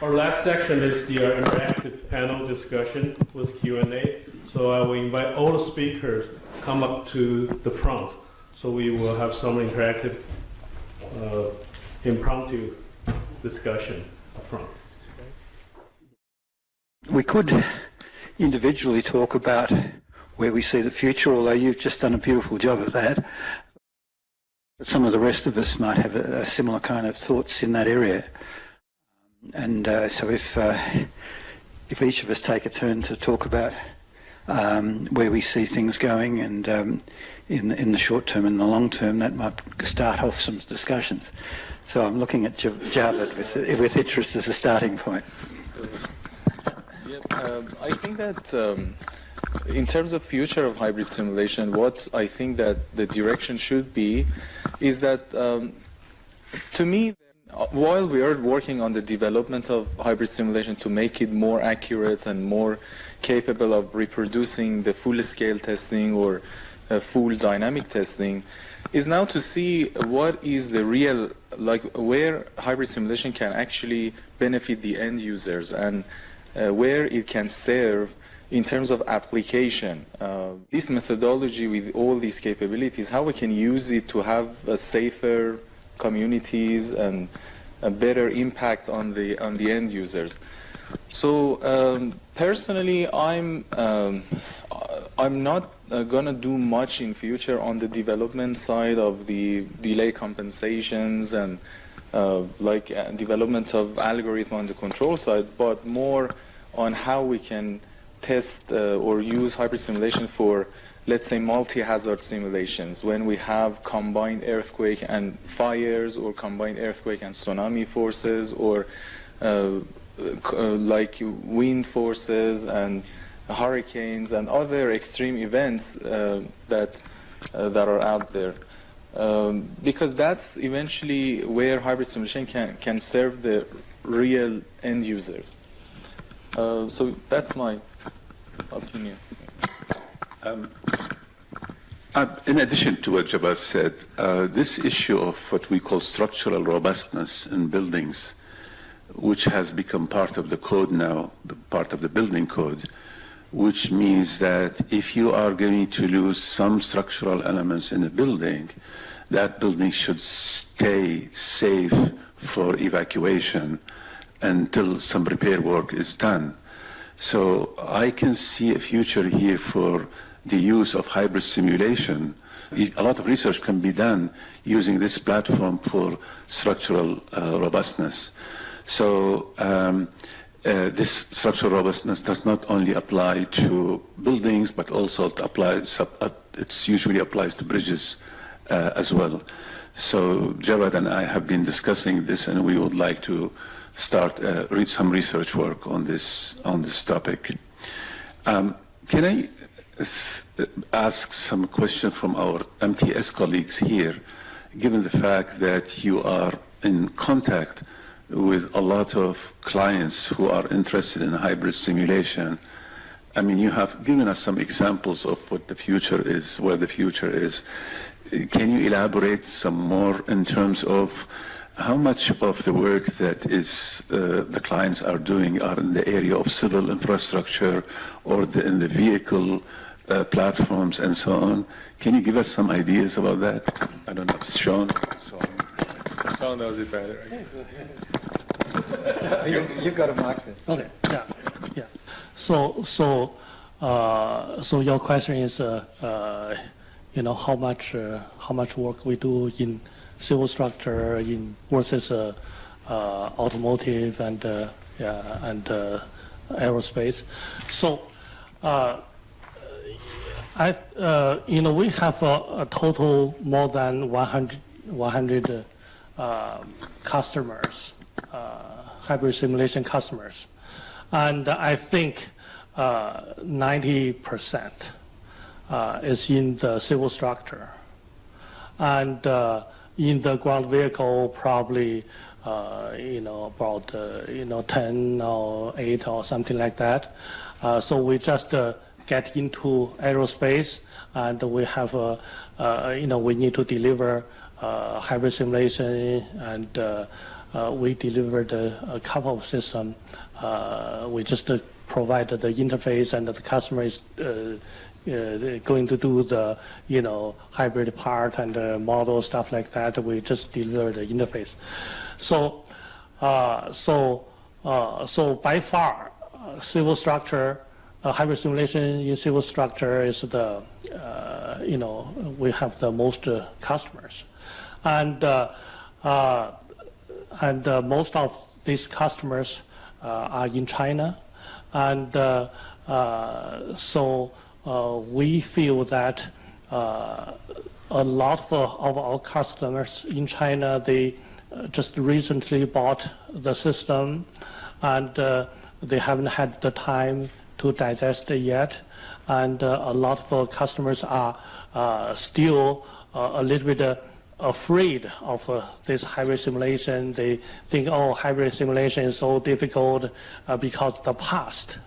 Our last section is the interactive panel discussion with Q&A. So I will invite all the speakers come up to the front. So we will have some interactive, impromptu discussion up front. We could individually talk about where we see the future, although you've just done a beautiful job of that. But some of the rest of us might have a similar kind of thoughts in that area. And so if each of us take a turn to talk about where we see things going, and in the short term and the long term, that might start off some discussions. So I'm looking at Javed with interest as a starting point. I think that in terms of future of hybrid simulation, what I think that the direction should be is that, to me, while we are working on the development of hybrid simulation to make it more accurate and more capable of reproducing the full-scale testing or full dynamic testing, is now to see what is the real, like where hybrid simulation can actually benefit the end users and where it can serve in terms of application. This methodology with all these capabilities, how we can use it to have a safer communities and a better impact on the end users. So personally, I'm not gonna do much in future on the development side of the delay compensations and development of algorithm on the control side, but more on how we can test or use hybrid simulation for, let's say, multi-hazard simulations when we have combined earthquake and fires, or combined earthquake and tsunami forces, or like wind forces and hurricanes and other extreme events that are out there. Because that's eventually where hybrid simulation can serve the real end users. So that's my opinion. In addition to what Jabaz said, this issue of what we call structural robustness in buildings, which has become part of the code now, part of the building code, which means that if you are going to lose some structural elements in a building, that building should stay safe for evacuation until some repair work is done. So I can see a future here for the use of hybrid simulation. A lot of research can be done using this platform for structural robustness. So this structural robustness does not only apply to buildings, but also it usually applies to bridges as well. So Javad and I have been discussing this, and we would like to start some research work on this topic. Can I ask some questions from our MTS colleagues here, given the fact that you are in contact with a lot of clients who are interested in hybrid simulation? I mean, you have given us some examples of what the future is, where the future is. Can you elaborate some more in terms of how much of the work that the clients are doing are in the area of civil infrastructure or in the vehicle platforms and so on? Can you give us some ideas about that? I don't know, Shawn? Shawn knows it better. You've got to mark it. Okay, yeah. So your question is, how much work we do in civil structure versus automotive and aerospace. So we have a total more than 100 customers, hybrid simulation customers, and I think 90% is in the civil structure, and in the ground vehicle probably about 10 or 8 or something like that. So we just get into aerospace, and we have we need to deliver hybrid simulation and we delivered a couple of systems. We just provided the interface, and the customer is going to do the hybrid part and the model stuff like that. We just deliver the interface. So by far, civil structure, hybrid simulation in civil structure is the we have the most customers, and most of these customers are in China, and so we feel that a lot of our customers in China, they just recently bought the system, and they haven't had the time to digest it yet, and a lot of our customers are still a little bit afraid of this hybrid simulation. They think, oh, hybrid simulation is so difficult because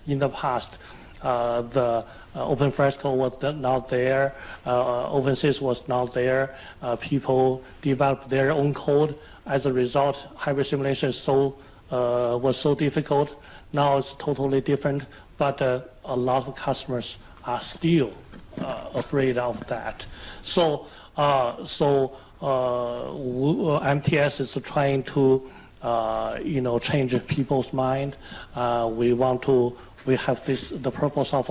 in the past, the OpenFresco was not there, OpenSys was not there, people developed their own code. As a result, hybrid simulation was so difficult. Now it's totally different, but a lot of customers are still afraid of that. So MTS is trying to change people's mind. We have the purpose of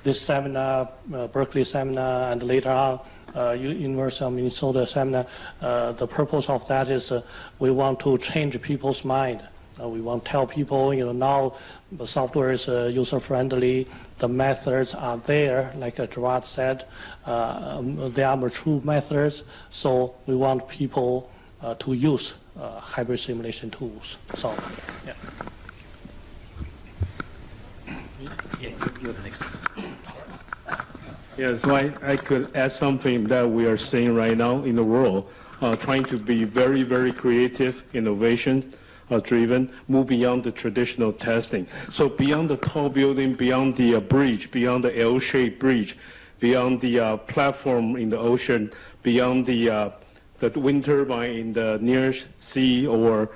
this seminar, Berkeley seminar, and later on University of Minnesota seminar. The purpose of that is we want to change people's mind. We want to tell people, now the software is user-friendly, the methods are there, like Riadh said, they are mature methods, so we want people to use hybrid simulation tools. So, yeah. Yeah, you're the next one. Yeah, so I could add something that we are seeing right now in the world, trying to be very, very creative, innovation driven, move beyond the traditional testing. So beyond the tall building, beyond the bridge, beyond the L-shaped bridge, beyond the platform in the ocean, beyond the wind turbine in the near sea or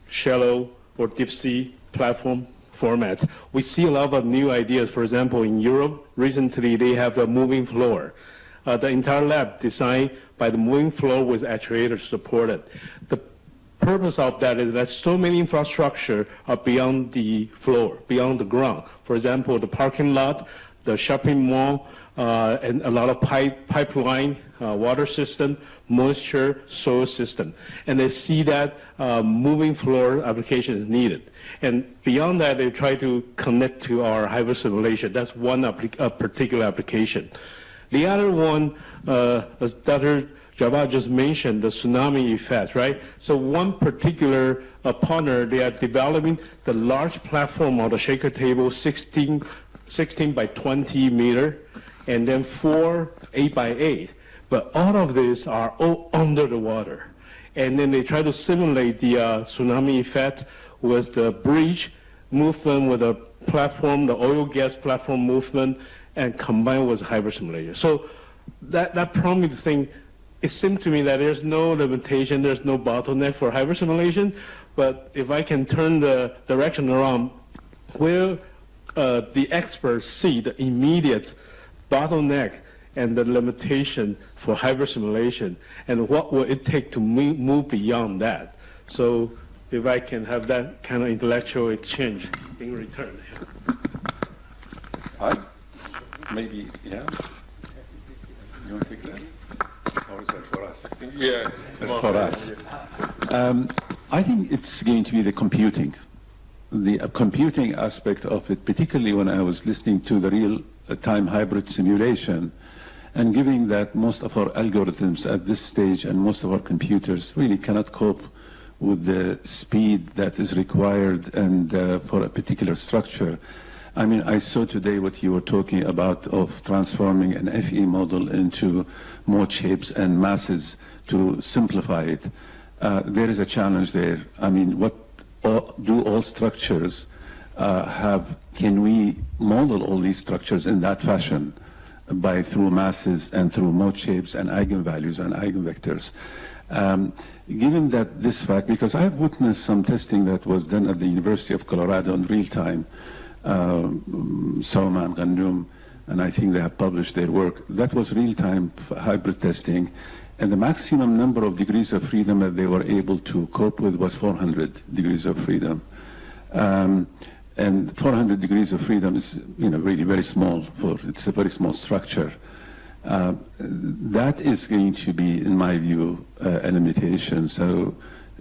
shallow or deep sea platform format. We see a lot of new ideas. For example, in Europe, recently they have a moving floor. The entire lab designed by the moving floor with actuators supported. The purpose of that is that so many infrastructure are beyond the floor, beyond the ground. For example, the parking lot, the shopping mall, and a lot of pipeline, water system, moisture, soil system. And they see that moving floor application is needed. And beyond that, they try to connect to our hybrid simulation. That's one particular application. The other one, as Dr. Javad just mentioned, the tsunami effect, right? So one particular partner, they are developing the large platform of the shaker table, 16 by 20 meter, and then 4 8 by 8. But all of these are all under the water. And then they try to simulate the tsunami effect with the bridge movement, with the platform, the oil gas platform movement, and combined with hybrid simulation. So that promising thing, it seemed to me that there's no limitation, there's no bottleneck for hybrid simulation. But if I can turn the direction around, where the experts see the immediate bottleneck and the limitation for hybrid simulation, and what will it take to move beyond that. So if I can have that kind of intellectual exchange in return. Maybe, yeah? You want to take that? Or is that for us? Yeah, it's for us. I think it's going to be the computing aspect of it, particularly when I was listening to the real-time hybrid simulation, and given that most of our algorithms at this stage and most of our computers really cannot cope with the speed that is required and for a particular structure. I mean, I saw today what you were talking about of transforming an FE model into mode shapes and masses to simplify it. There is a challenge there. I mean, what do all structures can we model all these structures in that fashion through masses and through mode shapes and eigenvalues and eigenvectors? Given that this fact, because I've witnessed some testing that was done at the University of Colorado in real time, Soma and Ghandoum, and I think they have published their work. That was real-time hybrid testing, and the maximum number of degrees of freedom that they were able to cope with was 400 degrees of freedom. And 400 degrees of freedom is, really very small. It's a very small structure. That is going to be, in my view, a limitation. So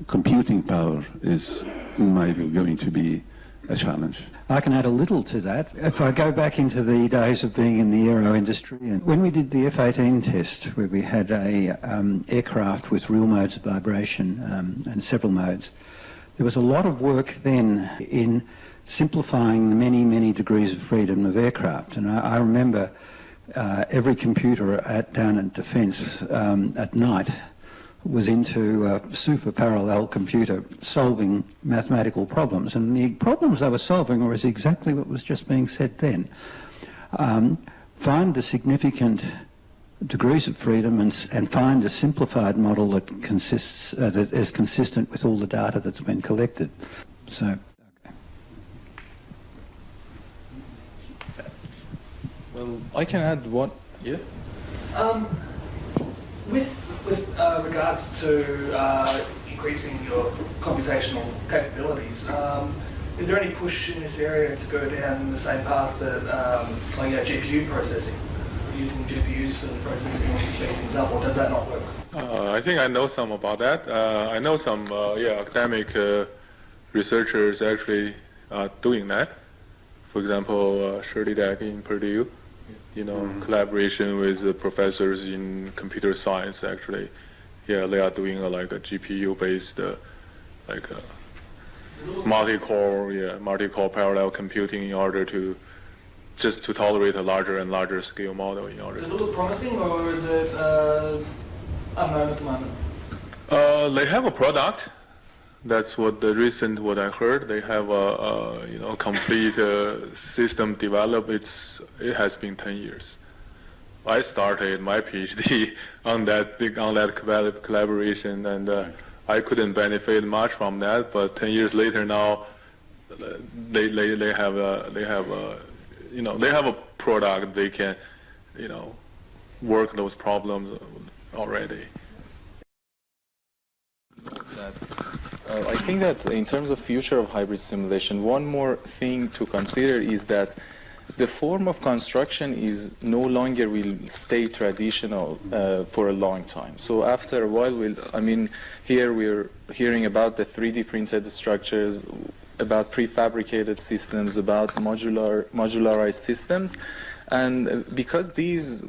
computing power is, in my view, going to be a challenge. I can add a little to that. If I go back into the days of being in the aero industry, and when we did the F-18 test, where we had a aircraft with real modes of vibration and several modes, there was a lot of work then in simplifying the many, many degrees of freedom of aircraft. And I remember every computer down at Defence at night was into a super parallel computer solving mathematical problems. And the problems they were solving was exactly what was just being said then. Find the significant degrees of freedom and find a simplified model that that is consistent with all the data that's been collected. So, okay. Well, I can add one. Yeah. With regards to increasing your computational capabilities, is there any push in this area to go down the same path that GPU processing, using GPUs for the processing to speed things up, or does that not work? I think I know some about that. I know some academic researchers actually doing that. For example, Shirley Deck in Purdue. Collaboration with professors in computer science, actually. Yeah, they are doing a GPU-based, multi-core parallel computing in order to tolerate a larger and larger scale model in order. Does it look promising, or is it unknown at the moment? They have a product. That's what I heard. They have a complete system developed. It has been 10 years. I started my PhD on that collaboration, and I couldn't benefit much from that. But 10 years later now, they have a product. They can work those problems already. I think that in terms of future of hybrid simulation, one more thing to consider is that the form of construction is no longer will stay traditional for a long time. So after a while, here we're hearing about the 3D printed structures, about prefabricated systems, about modularized systems, and because these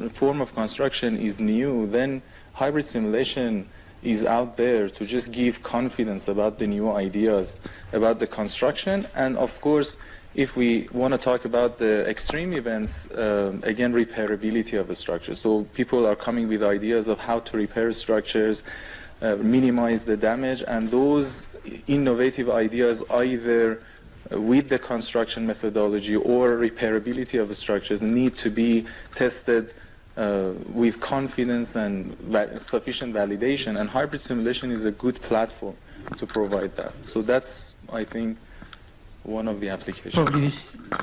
form of construction is new, then hybrid simulation is out there to just give confidence about the new ideas, about the construction. And of course, if we want to talk about the extreme events, again, repairability of a structure. So people are coming with ideas of how to repair structures, minimize the damage, and those innovative ideas either with the construction methodology or repairability of the structures need to be tested with confidence and sufficient validation, and hybrid simulation is a good platform to provide that. So that's, I think, one of the applications. Probably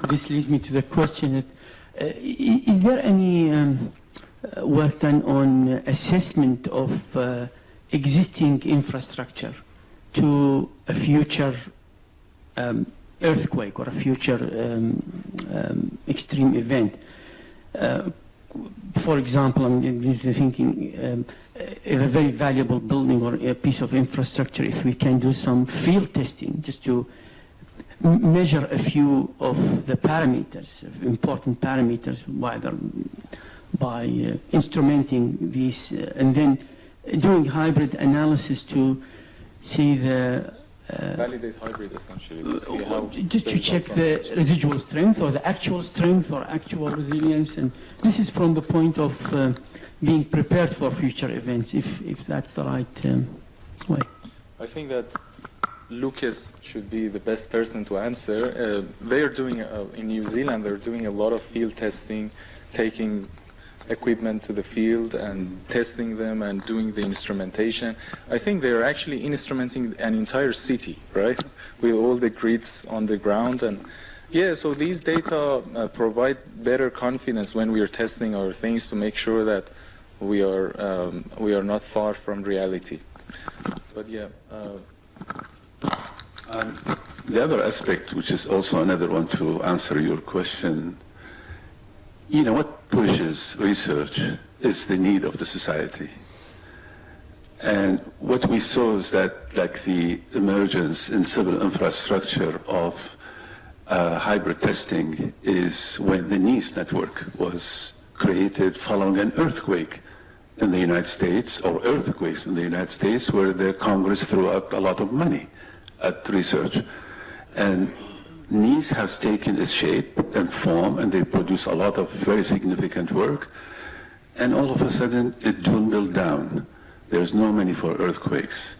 this leads me to the question, is there any work done on assessment of existing infrastructure to a future earthquake or a future extreme event? For example, I'm thinking if a very valuable building or a piece of infrastructure, if we can do some field testing just to measure a few of the parameters, important parameters, either by instrumenting these and then doing hybrid analysis to see the validate hybrid essentially to see how just to check the residual strength or the actual strength or actual resilience, and this is from the point of being prepared for future events, if that's the right way. I think that Lucas should be the best person to answer. They are doing in New Zealand. They're doing a lot of field testing, taking equipment to the field and testing them and doing the instrumentation. I think they are actually instrumenting an entire city, right, with all the grids on the ground. And yeah, so these data provide better confidence when we are testing our things to make sure that we are not far from reality. But yeah. The other aspect, which is also another one to answer your question, what pushes research is the need of the society. And what we saw is that, like the emergence in civil infrastructure of hybrid testing is when the NIS network was created following an earthquake in the United States, or earthquakes in the United States, where the Congress threw out a lot of money at research. And NIS has taken its shape and form, and they produce a lot of very significant work, and all of a sudden it dwindled down. There's no money for earthquakes.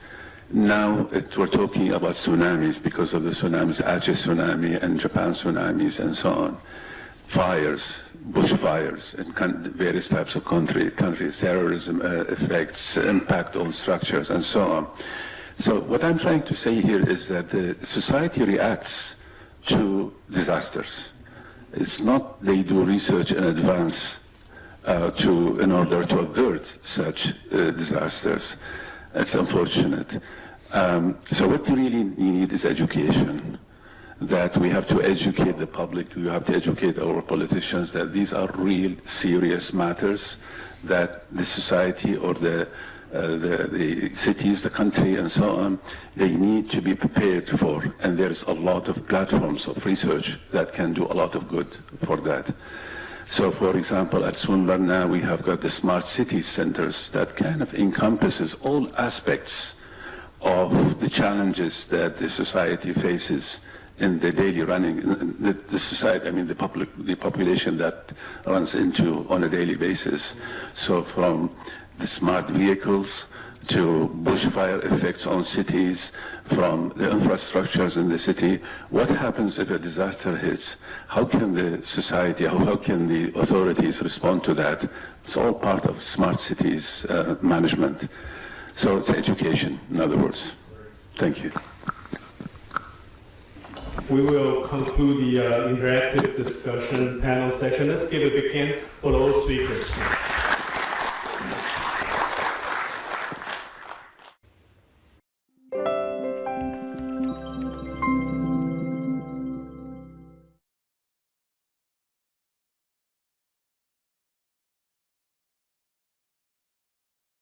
Now we're talking about tsunamis because of the tsunamis, Aceh tsunami and Japan tsunamis and so on. Fires, bushfires in various types of countries, terrorism effects, impact on structures and so on. So what I'm trying to say here is that the society reacts to disasters. It's not they do research in advance in order to avert such disasters. It's unfortunate. So what we really need is education. That we have to educate the public, we have to educate our politicians that these are real serious matters that the society or the cities, the country, and so on, they need to be prepared for. And there's a lot of platforms of research that can do a lot of good for that. So, for example, at Swinburne now we have got the smart city centers that kind of encompasses all aspects of the challenges that the society faces in the daily running, the society, I mean the population that runs into on a daily basis. So from the smart vehicles to bushfire effects on cities, from the infrastructures in the city, what happens if a disaster hits? How can the society, how can the authorities respond to that? It's all part of smart cities management. So it's education, in other words. Thank you. We will conclude the interactive discussion panel section. Let's give a big hand for all speakers.